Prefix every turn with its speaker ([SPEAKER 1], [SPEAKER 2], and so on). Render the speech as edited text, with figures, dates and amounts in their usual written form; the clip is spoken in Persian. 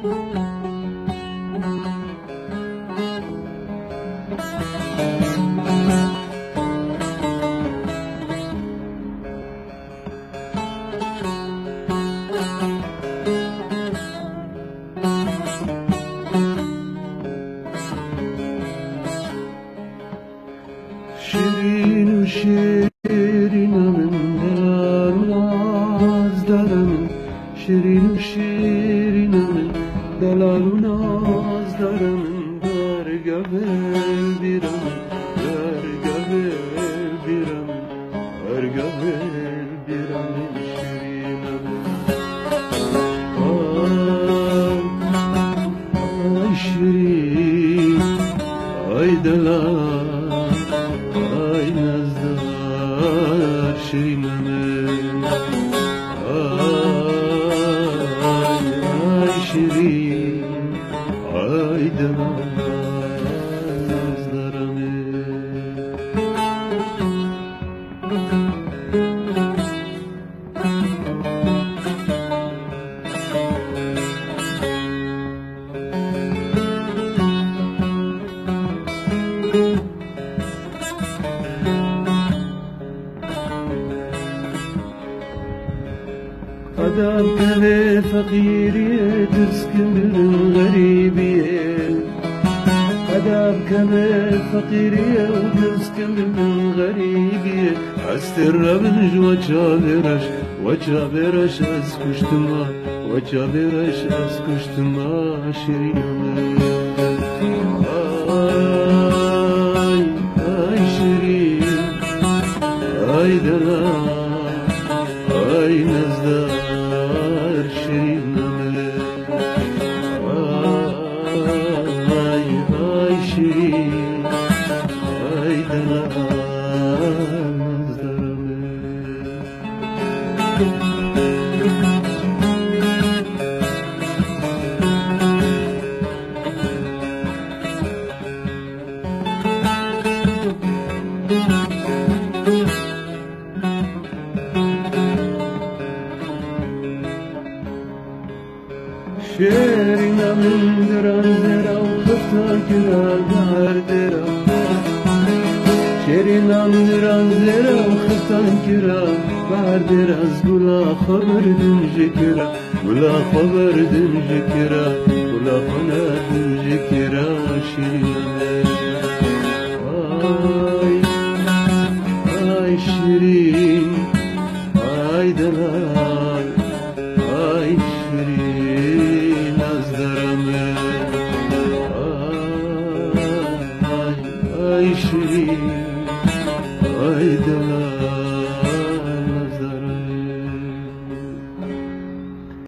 [SPEAKER 1] شیرین و شیرینم دلار ناز دارم شیرین و شیرینم دلار ناز دارم برگه بیرم برگه بیرم برگه بیرم شیرینم آی شیرین آی دلار آی نزدار شیرینم آی شیرین آی دلار نزدارم ادب کنه فقیریه تسکن غریبیه ادب کنه فقیریه و تسکن غریبیه از ترابنج و چابرش از کشتما و چابرش از کشتما شیرینم آی آی شیرین آی دلار آی نزدار شیرینم آی شیرین آی دلار نزدارم شیرینم دران زرا و خفتا کرا بهر درا شیرینم دران زرا و خفتا کرا بهر در از گلا خبر دنج کرا گلا خبر دنج کرا گلا خنا دنج کرا شیرینم آی آی شیرین آی دلال آی شیرین از درم آی شیرین آی دلال